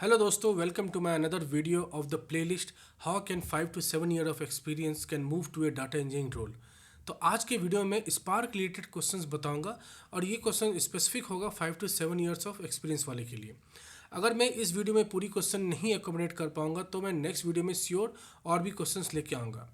Hello दोस्तों, welcome to my another video of the playlist how can 5 to 7 year of experience can move to a data engineering role. तो आज के video में spark related questions बताऊंगा और ये question specific होगा 5 to 7 years of experience वाले के लिए। अगर मैं इस वीडियो में पूरी क्वेश्चन नहीं एकोमोडेट कर पाऊंगा तो मैं नेक्स्ट वीडियो में श्योर और भी क्वेश्चंस लेके आऊँगा।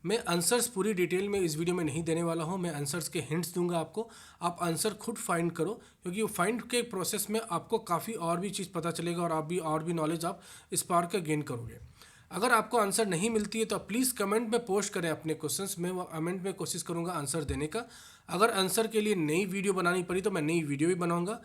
मैं आंसर्स पूरी डिटेल में इस वीडियो में नहीं देने वाला हूं। मैं आंसर्स के हिंट्स दूंगा आपको, आप आंसर खुद फाइंड करो, क्योंकि वो फाइंड के प्रोसेस में आपको काफ़ी और भी चीज़ पता चलेगा और आप और भी नॉलेज आप स्पार्क का गेन करोगे। अगर आपको आंसर नहीं मिलती है तो आप प्लीज़ कमेंट में पोस्ट करें अपने क्वेश्चंस। मैं वो कमेंट में कोशिश करूंगा आंसर देने का। अगर आंसर के लिए नई वीडियो बनानी पड़ी तो मैं नई वीडियो भी बनाऊंगा।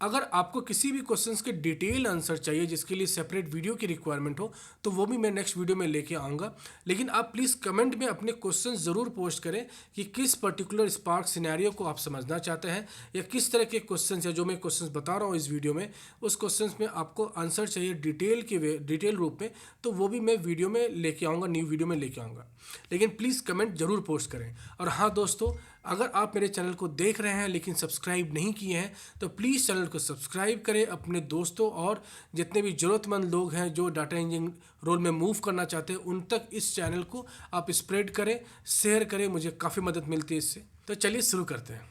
अगर आपको किसी भी क्वेश्चंस के डिटेल आंसर चाहिए जिसके लिए सेपरेट वीडियो की रिक्वायरमेंट हो तो वो भी मैं नेक्स्ट वीडियो में लेके आऊँगा। लेकिन आप प्लीज़ कमेंट में अपने क्वेश्चंस ज़रूर पोस्ट करें कि किस पर्टिकुलर स्पार्क सिनेरियो को आप समझना चाहते हैं या किस तरह के क्वेश्चंस या जो मैं क्वेश्चंस बता रहा हूँ इस वीडियो में उस क्वेश्चंस में आपको आंसर चाहिए डिटेल रूप में, तो वो भी मैं वीडियो में लेके आऊँगा, न्यू वीडियो में लेके आऊँगा। लेकिन प्लीज़ कमेंट ज़रूर पोस्ट करें। और हाँ दोस्तों, अगर आप मेरे चैनल को देख रहे हैं लेकिन सब्सक्राइब नहीं किए हैं तो प्लीज़ चैनल को सब्सक्राइब करें। अपने दोस्तों और जितने भी ज़रूरतमंद लोग हैं जो डाटा इंजीनियरिंग रोल में मूव करना चाहते हैं उन तक इस चैनल को आप स्प्रेड करें, शेयर करें, मुझे काफ़ी मदद मिलती है इससे। तो चलिए शुरू करते हैं।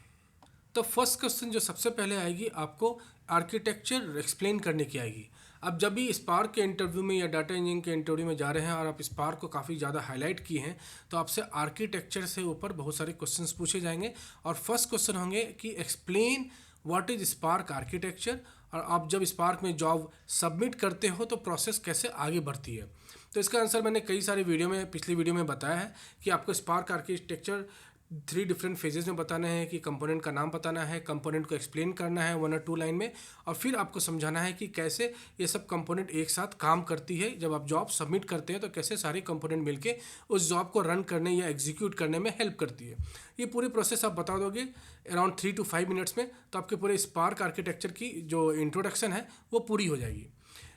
तो फर्स्ट क्वेश्चन जो सबसे पहले आएगी आपको आर्किटेक्चर एक्सप्लेन करने की आएगी। अब जब भी स्पार्क के इंटरव्यू में या डाटा इंजीनियरिंग के इंटरव्यू में जा रहे हैं और आप स्पार्क को काफ़ी ज़्यादा हाईलाइट किए हैं तो आपसे आर्किटेक्चर से ऊपर बहुत सारे क्वेश्चंस पूछे जाएंगे। और फर्स्ट क्वेश्चन होंगे कि explain what is spark architecture. और आप जब स्पार्क में जॉब सबमिट करते हो तो प्रोसेस कैसे आगे बढ़ती है। तो इसका आंसर मैंने कई सारे वीडियो में, पिछली वीडियो में बताया है कि आपको स्पार्क आर्किटेक्चर 3 डिफरेंट फेजेस में बताना है कि कंपोनेंट का नाम बताना है, कंपोनेंट को एक्सप्लेन करना है 1 और 2 लाइन में, और फिर आपको समझाना है कि कैसे ये सब कंपोनेंट एक साथ काम करती है। जब आप जॉब सबमिट करते हैं तो कैसे सारे कंपोनेंट मिलके उस जॉब को रन करने या एग्जीक्यूट करने में हेल्प करती है। ये पूरी प्रोसेस आप बता दोगे अराउंड 3 to 5 मिनट्स में तो आपके पूरे स्पार्क आर्किटेक्चर की जो इंट्रोडक्शन है वो पूरी हो जाएगी।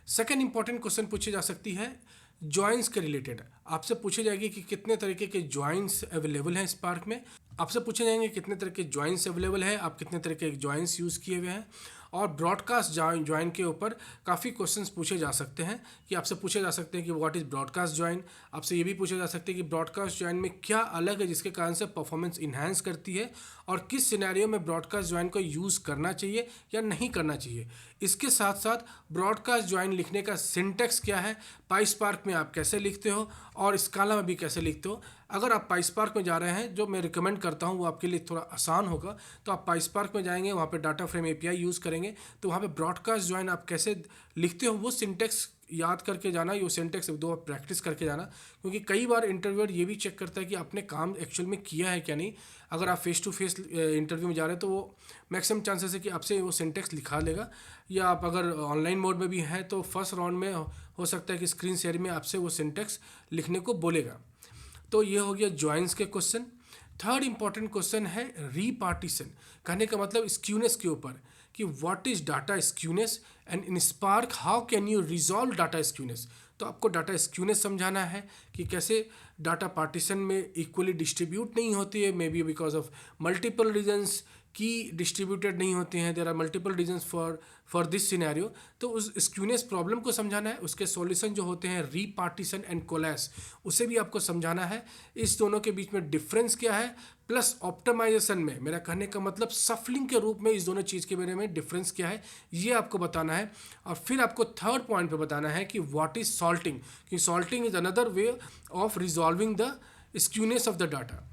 सेकेंड इंपॉर्टेंट क्वेश्चन पूछी जा सकती है जॉइंस के रिलेटेड। आपसे पूछे जाएगी कि कितने तरीके के जॉइंस अवेलेबल हैं स्पार्क में। आपसे पूछे जाएंगे कितने तरह के जॉइंस अवेलेबल है, आप कितने तरह के जॉइंस यूज़ किए हुए हैं। और ब्रॉडकास्ट ज्वाइन के ऊपर काफ़ी क्वेश्चंस पूछे जा सकते हैं कि आपसे पूछे जा सकते हैं कि व्हाट इज़ ब्रॉडकास्ट ज्वाइन। आपसे ये भी पूछे जा सकते हैं कि ब्रॉडकास्ट ज्वाइन में क्या अलग है जिसके कारण से परफॉर्मेंस इन्हांस करती है और किस सिनेरियो में ब्रॉडकास्ट ज्वाइन को यूज़ करना चाहिए या नहीं करना चाहिए। इसके साथ साथ ब्रॉडकास्ट ज्वाइन लिखने का सिंटेक्स क्या है, पाइस्पार्क में आप कैसे लिखते हो और स्काला में भी कैसे लिखते हो। अगर आप पाइस्पार्क में जा रहे हैं, जो मैं रिकमेंड करता हूँ वो आपके लिए थोड़ा आसान होगा, तो आप पाइस्पार्क में जाएंगे, वहाँ पे डाटा फ्रेम एपीआई यूज़ करेंगे तो वहाँ पे ब्रॉडकास्ट ज्वाइन आप कैसे लिखते हो वो सिंटेक्स याद करके जाना, ये सिंटेक्स 1-2 प्रैक्टिस करके जाना, क्योंकि कई बार इंटरव्यूअर ये भी चेक करता है कि आपने काम एक्चुअल में किया है क्या नहीं। अगर आप फेस टू फेस इंटरव्यू में जा रहे हैं तो वो मैक्सिमम चांसेस है कि आपसे वो सिंटेक्स लिखा लेगा, या आप अगर ऑनलाइन मोड में भी हैं तो फर्स्ट राउंड में हो सकता है कि स्क्रीन शेयर में आपसे वो सिंटेक्स लिखने को बोलेगा। तो ये हो गया जॉइंस के क्वेश्चन। थर्ड इंपॉर्टेंट क्वेश्चन है रीपार्टीशन। कहने का मतलब स्क्यूनेस के ऊपर कि what is data skewness and in Spark how can you resolve data skewness. तो आपको डाटा स्क्यूनेस समझाना है कि कैसे डाटा पार्टीशन में इक्वली डिस्ट्रीब्यूट नहीं होती है, maybe because of multiple reasons की डिस्ट्रीब्यूटेड नहीं होते हैं, there are multiple reasons for this scenario. तो उस स्क्यूनेस प्रॉब्लम को समझाना है, उसके सॉल्यूशन जो होते हैं रीपार्टीशन एंड कोलैस उसे भी आपको समझाना है। इस दोनों के बीच में डिफरेंस क्या है, प्लस ऑप्टिमाइजेशन में, मेरा कहने का मतलब सफलिंग के रूप में इस दोनों चीज़ के बारे में डिफरेंस क्या है ये आपको बताना है। और फिर आपको थर्ड पॉइंट पे बताना है कि व्हाट इज सॉल्टिंग, कि salting is another way of resolving the skewness of the data.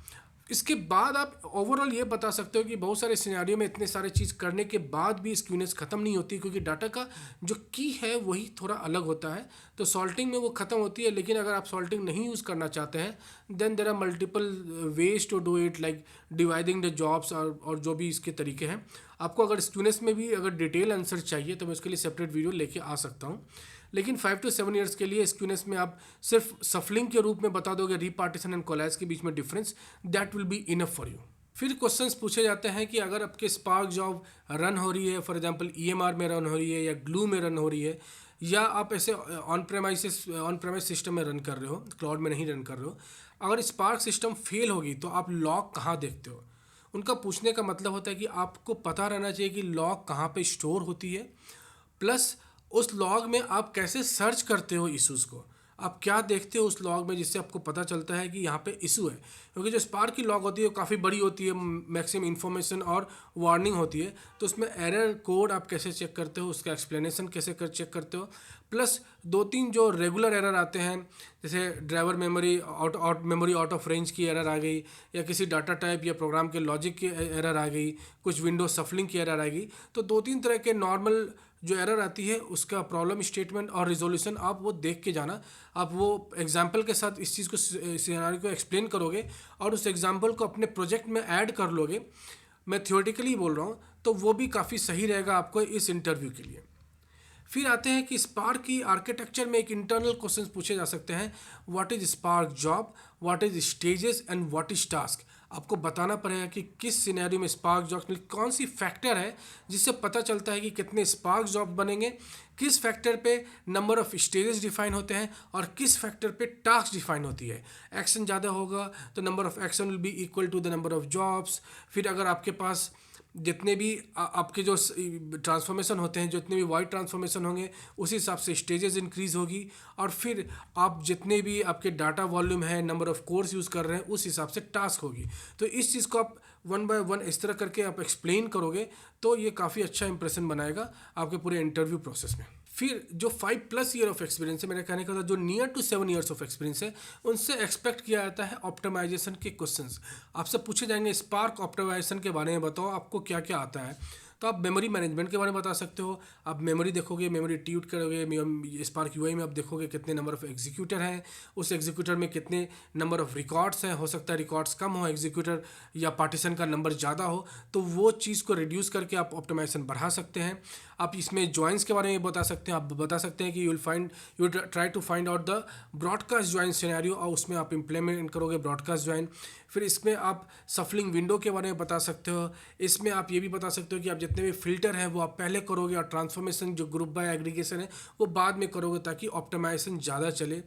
इसके बाद आप ओवरऑल ये बता सकते हो कि बहुत सारे सिनेरियो में इतने सारे चीज़ करने के बाद भी स्क्यूनेस ख़त्म नहीं होती, क्योंकि डाटा का जो की है वही थोड़ा अलग होता है। तो सॉल्टिंग में वो ख़त्म होती है, लेकिन अगर आप सॉल्टिंग नहीं यूज़ करना चाहते हैं then there are multiple ways to do it, like dividing the jobs और जो भी इसके तरीके हैं। आपको अगर स्क्यूनेस में भी अगर डिटेल आंसर चाहिए तो मैं उसके लिए सेपरेट वीडियो लेके आ सकता हूँ। लेकिन 5 to 7 ईयर्स के लिए स्क्यूनेस में आप सिर्फ सफलिंग के रूप में बता दोगे रीपार्टीशन एंड कोलैस के बीच में difference, that will be enough for you. फिर क्वेश्चंस पूछे जाते हैं कि अगर आपके स्पार्क जॉब रन हो रही है, फॉर एग्जांपल ईएमआर में रन हो रही है या ग्लू में रन हो रही है, या आप ऐसे ऑन प्रेमाइस सिस्टम में रन कर रहे हो, क्लाउड में नहीं रन कर रहे हो, अगर स्पार्क सिस्टम फेल होगी तो आप लॉग कहाँ देखते हो। उनका पूछने का मतलब होता है कि आपको पता रहना चाहिए कि लॉग कहाँ पे स्टोर होती है, प्लस उस लॉग में आप कैसे सर्च करते हो इश्यूज़ को, आप क्या देखते हो उस लॉग में जिससे आपको पता चलता है कि यहाँ पे इशू है। क्योंकि जो स्पार्क की लॉग होती है वो काफ़ी बड़ी होती है, मैक्सिमम इन्फॉर्मेशन और वार्निंग होती है, तो उसमें एरर कोड आप कैसे चेक करते हो, उसका एक्सप्लेनेशन कैसे चेक करते हो, प्लस 2-3 जो रेगुलर एरर आते हैं, जैसे driver memory out of range की एरर आ गई, या किसी डाटा टाइप या प्रोग्राम के लॉजिक की एरर आ गई, कुछ विंडो सफलिंग की एरर आ गई। तो 2-3 तरह के नॉर्मल जो एरर आती है उसका प्रॉब्लम स्टेटमेंट और रिजोल्यूशन आप वो देख के जाना। आप वो एग्जाम्पल के साथ इस चीज़ को, सिनेरियो को एक्सप्लेन करोगे और उस एग्जाम्पल को अपने प्रोजेक्ट में ऐड कर लोगे, मैं थियोरेटिकली बोल रहा हूँ, तो वो भी काफ़ी सही रहेगा आपको इस इंटरव्यू के लिए। फिर आते हैं कि स्पार्क की आर्किटेक्चर में एक इंटरनल क्वेश्चन पूछे जा सकते हैं, what is spark job, what is stages and what is task. आपको बताना पड़ेगा कि किस सिनेरियो में स्पार्क जॉब में कौन सी फैक्टर है जिससे पता चलता है कि कितने स्पार्क जॉब बनेंगे, किस फैक्टर पे नंबर ऑफ स्टेजेस डिफाइन होते हैं और किस फैक्टर पे टास्क डिफाइन होती है। एक्शन ज़्यादा होगा तो number of action will be equal to the number of jobs. फिर अगर आपके पास जितने भी आपके जो ट्रांसफॉर्मेशन होते हैं, जितने भी वाइड ट्रांसफॉर्मेशन होंगे, उस हिसाब से स्टेजेस इंक्रीज होगी। और फिर आप जितने भी आपके डाटा वॉल्यूम है, नंबर ऑफ कोर्स यूज़ कर रहे हैं, उस हिसाब से टास्क होगी। तो इस चीज़ को आप 1 बाय 1 इस तरह करके आप एक्सप्लेन करोगे तो ये काफ़ी अच्छा इंप्रेशन बनाएगा आपके पूरे इंटरव्यू प्रोसेस में। फिर जो 5+ ईयर ऑफ एक्सपीरियंस है, मेरे कहने का था जो near to 7 years of experience है, उनसे एक्सपेक्ट किया जाता है ऑप्टिमाइजेशन के क्वेश्चंस। आपसे पूछे जाएंगे स्पार्क ऑप्टिमाइजेशन के बारे में बताओ आपको क्या क्या आता है। तो आप मेमोरी मैनेजमेंट के बारे में बता सकते हो, आप मेमोरी देखोगे, मेमोरी ट्यूट करोगे, स्पार्क यूआई में आप देखोगे कितने नंबर ऑफ एग्जीक्यूटर हैं, उस एग्जीक्यूटर में कितने नंबर ऑफ रिकॉर्ड्स हैं, हो सकता है रिकॉर्ड्स कम हो एग्जीक्यूटर या पार्टीशन का नंबर ज़्यादा हो, तो वो चीज़ को रिड्यूस करके आप ऑप्टिमाइजेशन बढ़ा सकते हैं। आप इसमें जॉइंस के बारे में बता सकते हैं, आप बता सकते हैं कि you try to find out the broadcast join scenario और उसमें आप इम्प्लीमेंट करोगे ब्रॉडकास्ट जॉइन। फिर इसमें आप सफलिंग विंडो के बारे में बता सकते हो। इसमें आप ये भी बता सकते हो कि आप जितने भी फिल्टर हैं वो आप पहले करोगे और ट्रांसफॉर्मेशन जो ग्रुप बाय एग्रीगेशन है वो बाद में करोगे ताकि ऑप्टिमाइजेशन ज़्यादा चले।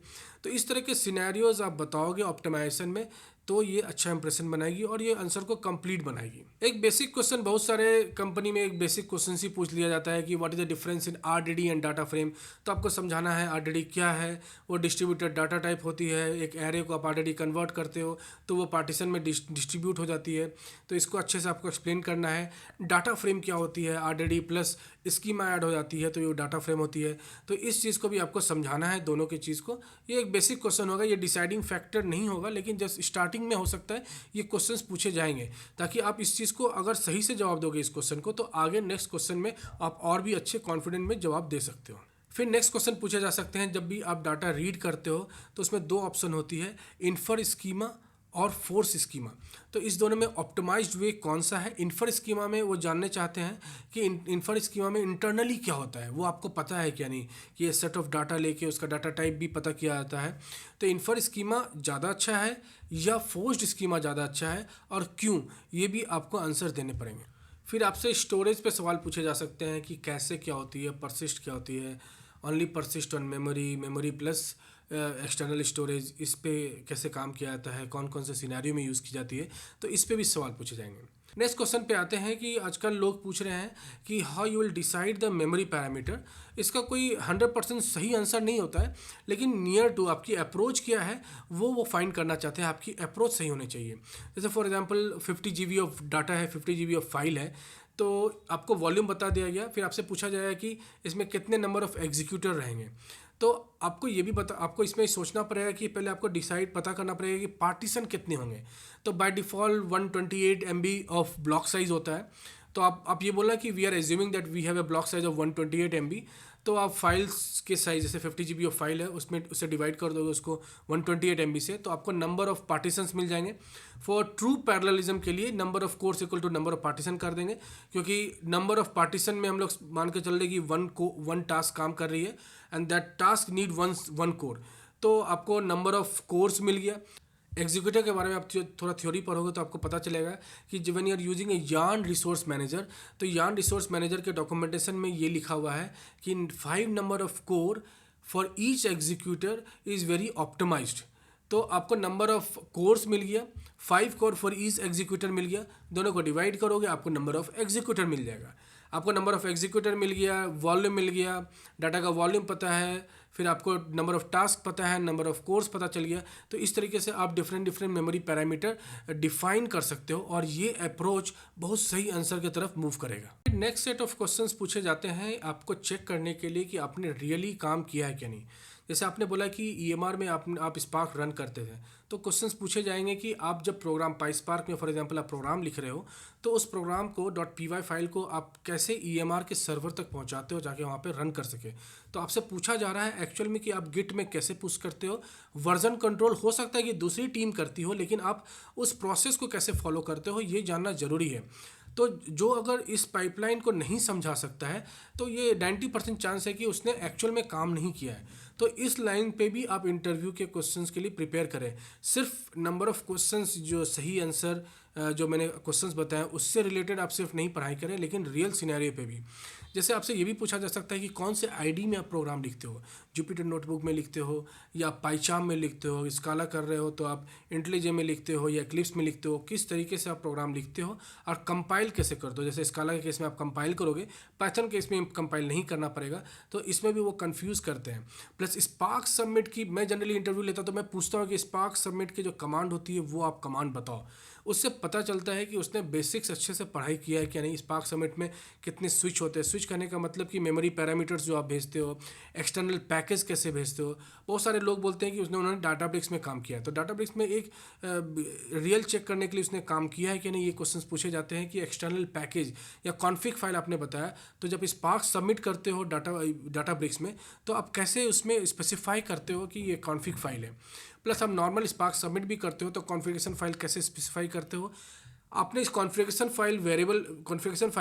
तो इस तरह के सिनेरियोज आप बताओगे ऑप्टिमाइजेशन में, तो ये अच्छा इंप्रेशन बनाएगी और ये आंसर को कंप्लीट बनाएगी। एक बेसिक क्वेश्चन, बहुत सारे कंपनी में एक बेसिक क्वेश्चन ही पूछ लिया जाता है कि what is the difference in RDD and data frame. तो आपको समझाना है आरडीडी क्या है। वो डिस्ट्रीब्यूटेड डाटा टाइप होती है, एक एरे को आप आरडीडी कन्वर्ट करते हो तो वो पार्टीशन में डिस्ट्रीब्यूट हो जाती है, तो इसको अच्छे से आपको एक्सप्लेन करना है। डाटा फ्रेम क्या होती है, आरडीडी प्लस स्कीमा ऐड हो जाती है तो ये डाटा फ्रेम होती है, तो इस चीज़ को भी आपको समझाना है, दोनों की चीज़ को। ये एक बेसिक क्वेश्चन होगा, ये डिसाइडिंग फैक्टर नहीं होगा, लेकिन जस्ट स्टार्टिंग में हो सकता है ये क्वेश्चंस पूछे जाएंगे, ताकि आप इस चीज़ को अगर सही से जवाब दोगे इस क्वेश्चन को, तो आगे नेक्स्ट क्वेश्चन में आप और भी अच्छे कॉन्फिडेंट में जवाब दे सकते हो। फिर नेक्स्ट क्वेश्चन पूछे जा सकते हैं, जब भी आप डाटा रीड करते हो तो उसमें 2 ऑप्शन होती है, इन्फर स्कीमा और फोर्स स्कीमा। तो इस दोनों में ऑप्टिमाइज्ड वे कौन सा है। इन्फर स्कीमा में वो जानने चाहते हैं कि इन्फर स्कीमा में इंटरनली क्या होता है, वो आपको पता है क्या नहीं, कि ये सेट ऑफ डाटा लेके उसका डाटा टाइप भी पता किया जाता है। तो इन्फर स्कीमा ज़्यादा अच्छा है या फोर्स्ड स्कीमा ज़्यादा अच्छा है और क्यों, ये भी आपको आंसर देने पड़ेंगे। फिर आपसे स्टोरेज पे सवाल पूछे जा सकते हैं कि कैसे क्या होती है, परसिस्ट क्या होती है, only persist on memory, memory plus external storage, इस पे कैसे काम किया जाता है, कौन कौन से सिनेरियो में यूज़ की जाती है, तो इस पे भी सवाल पूछे जाएंगे। नेक्स्ट क्वेश्चन पे आते हैं कि आजकल लोग पूछ रहे हैं कि how you will decide the memory parameter. इसका कोई 100% सही आंसर नहीं होता है, लेकिन नियर टू आपकी अप्रोच क्या है वो फाइंड करना चाहते हैं, आपकी अप्रोच सही होनी चाहिए। जैसे for example 50 GB of data है, 50 GB ऑफ फाइल है, तो आपको वॉल्यूम बता दिया गया, फिर आपसे पूछा जाएगा कि इसमें कितने नंबर ऑफ एग्जीक्यूटर रहेंगे। तो आपको ये भी आपको इसमें सोचना पड़ेगा कि पहले आपको पता करना पड़ेगा कि पार्टीशन कितने होंगे। तो by default 128 MB of block size होता है, तो आप ये बोला कि we are assuming that we have a block size of 128 MB। तो आप फाइल्स के साइज, जैसे 50 GB ऑफ फाइल है उसमें उससे डिवाइड कर दोगे उसको 128 MB से, तो आपको नंबर ऑफ पार्टीशंस मिल जाएंगे। फॉर ट्रू पैरेललिज्म के लिए number of cores equal to number of partition कर देंगे, क्योंकि नंबर ऑफ पार्टीशन में हम लोग मान के चल रहे कि वन टास्क काम कर रही है and that task need one core, तो आपको नंबर ऑफ कोर्स मिल गया। एग्जीक्यूटिव के बारे में आप थोड़ा थ्योरी पढ़ोगे तो आपको पता चलेगा कि when you are using a yarn resource manager, तो यार्न रिसोर्स मैनेजर के डॉक्यूमेंटेशन में ये लिखा हुआ है कि 5 number of core for each executor is very optimized. तो आपको नंबर ऑफ कोर्स मिल गया, 5 कोर फॉर ईच एग्जीक्यूटर मिल गया, दोनों को डिवाइड करोगे आपको नंबर ऑफ एग्जीक्यूटर मिल जाएगा। आपको नंबर ऑफ़ एग्जीक्यूटर मिल गया, वॉल्यूम मिल गया, डाटा का वॉल्यूम पता है, फिर आपको नंबर ऑफ़ टास्क पता है, नंबर ऑफ़ कोर्स पता चल गया। तो इस तरीके से आप डिफरेंट मेमोरी पैरामीटर डिफाइन कर सकते हो और ये अप्रोच बहुत सही आंसर की तरफ मूव करेगा। नेक्स्ट सेट ऑफ क्वेश्चंस पूछे जाते हैं आपको चेक करने के लिए कि आपने रियली काम किया है क्या नहीं। जैसे आपने बोला कि ईएमआर में आप स्पार्क रन करते थे, तो क्वेश्चंस पूछे जाएंगे कि आप जब प्रोग्राम पाइस्पार्क में फॉर एग्जांपल आप प्रोग्राम लिख रहे हो, तो उस प्रोग्राम को .py फाइल को आप कैसे ईएमआर के सर्वर तक पहुंचाते हो जाके वहां पे रन कर सके। तो आपसे पूछा जा रहा है एक्चुअल में कि आप गिट में कैसे पुश करते हो। वर्जन कंट्रोल हो सकता है कि दूसरी टीम करती हो, लेकिन आप उस प्रोसेस को कैसे फॉलो करते हो ये जानना ज़रूरी है। तो जो अगर इस पाइपलाइन को नहीं समझा सकता है, तो ये 90% चांस है कि उसने एक्चुअल में काम नहीं किया है। तो इस लाइन पे भी आप इंटरव्यू के क्वेश्चंस के लिए प्रिपेयर करें। सिर्फ नंबर ऑफ़ क्वेश्चंस जो सही आंसर जो मैंने क्वेश्चंस बताया उससे रिलेटेड आप सिर्फ नहीं पढ़ाई करें, लेकिन रियल सिनेरियो पे भी। जैसे आपसे ये भी पूछा जा सकता है कि कौन से आईडी में आप प्रोग्राम लिखते हो, जुपिटर नोटबुक में लिखते हो या पाइचार्म में लिखते हो, स्काला कर रहे हो तो आप इंटेलिजे में लिखते हो या एक्लिप्स में लिखते हो, किस तरीके से आप प्रोग्राम लिखते हो और कंपाइल कैसे करते हो। जैसे स्काला के केस में आप कंपाइल करोगे, पाइथन केस में कंपाइल नहीं करना पड़ेगा, तो इसमें भी वो कंफ्यूज करते हैं। प्लस स्पार्क सबमिट की मैं जनरली इंटरव्यू लेता तो मैं पूछता हूँ कि स्पार्क सबमिट की जो कमांड होती है वो आप कमांड बताओ। उससे पता चलता है कि उसने बेसिक्स अच्छे से पढ़ाई किया है क्या नहीं। स्पार्क सबमिट में कितने स्विच होते हैं, स्विच करने का मतलब कि मेमोरी पैरामीटर्स जो आप भेजते हो, एक्सटर्नल पैकेज कैसे भेजते हो। बहुत सारे लोग बोलते हैं कि उन्होंने डाटाब्रिक्स में काम किया है, तो डाटाब्रिक्स में एक रियल चेक करने के लिए उसने काम किया है कि नहीं, ये क्वेश्चंस पूछे जाते हैं कि एक्सटर्नल पैकेज या कॉन्फ़िग फाइल आपने बताया, तो जब स्पार्क सबमिट करते हो डाटाब्रिक्स में, तो आप कैसे उसमें स्पेसिफाई करते हो कि ये कॉन्फ़िग फाइल है। प्लस आप नॉर्मल स्पार्क सबमिट भी करते हो तो कॉन्फ़िगरेशन फाइल कैसे स्पेसिफाई करते हो। आपने इस कॉन्फ़िगरेशन फाइल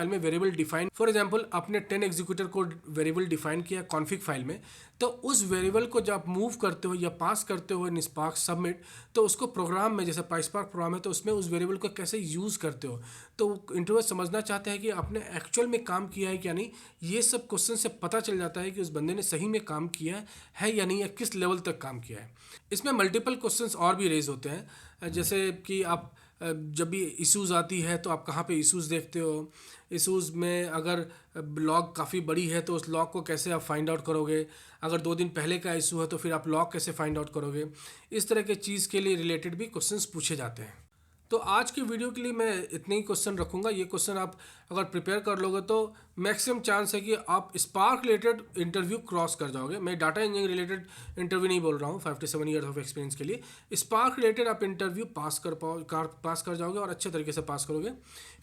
में वेरिएबल डिफाइन, फॉर एग्जांपल आपने 10 एग्जीक्यूटर को वेरिएबल डिफाइन किया कॉन्फ़िग फाइल में, तो उस वेरिएबल को जब आप मूव करते हो या पास करते हो इन स्पार्क सबमिट, तो उसको प्रोग्राम में, जैसे पाइस्पार्क प्रोग्राम है तो उसमें उस वेरिएबल को कैसे यूज़ करते हो। तो इंटरव्यूअर समझना चाहते हैं कि आपने एक्चुअल में काम किया है क्या नहीं। ये सब क्वेश्चन से पता चल जाता है कि उस बंदे ने सही में काम किया है या नहीं, या किस लेवल तक काम किया है। इसमें मल्टीपल क्वेश्चंस और भी रेज होते हैं, जैसे कि आप जब भी इश्यूज़ आती है तो आप कहाँ पे इश्यूज़ देखते हो। इश्यूज़ में अगर लॉग काफ़ी बड़ी है तो उस लॉग को कैसे आप फाइंड आउट करोगे। अगर 2 दिन पहले का इशू है तो फिर आप लॉग कैसे फाइंड आउट करोगे। इस तरह के चीज़ के लिए रिलेटेड भी क्वेश्चंस पूछे जाते हैं। तो आज की वीडियो के लिए मैं इतने ही क्वेश्चन रखूँगा। ये क्वेश्चन आप अगर प्रिपेयर कर लोगे तो मैक्सिमम चांस है कि आप स्पार्क रिलेटेड इंटरव्यू क्रॉस कर जाओगे। मैं डाटा इंजीनियरिंग रिलेटेड इंटरव्यू नहीं बोल रहा हूँ, 5 to 7 ईयर्स ऑफ एक्सपीरियंस के लिए स्पार्क रिलेटेड आप इंटरव्यू पास कर जाओगे और अच्छे तरीके से पास करोगे।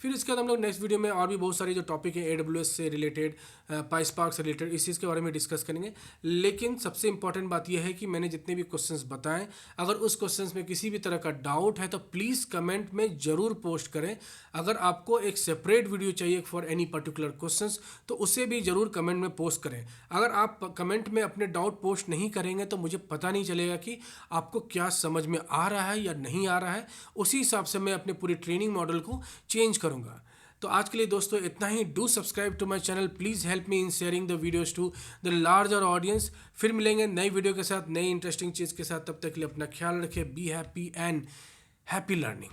फिर इसके बाद हम लोग नेक्स्ट वीडियो में और भी बहुत सारी जो टॉपिक है AWS से रिलेटेड, पाइस्पार्क से रिलेटेड, इस चीज़ के बारे में डिस्कस करेंगे। लेकिन सबसे इंपॉर्टेंट बात यह है कि मैंने जितने भी क्वेश्चंस बताएं, अगर उस क्वेश्चंस में किसी भी तरह का डाउट है तो प्लीज़ कमेंट में ज़रूर पोस्ट करें। अगर आपको एक सेपरेट वीडियो चाहिए फॉर एनी पर्टिकुलर क्वेश्चंस तो उसे भी ज़रूर कमेंट में पोस्ट करें। अगर आप कमेंट में अपने डाउट पोस्ट नहीं करेंगे तो मुझे पता नहीं चलेगा कि आपको क्या समझ में आ रहा है या नहीं आ रहा है। उसी हिसाब से मैं अपने पूरी ट्रेनिंग मॉडल को चेंज करूँगा। तो आज के लिए दोस्तों इतना ही। Do subscribe to my channel, please help me in sharing the videos to the larger audience. फिर मिलेंगे नई वीडियो के साथ, नई इंटरेस्टिंग चीज़ के साथ। तब तक के लिए अपना ख्याल रखें। Be happy and happy learning.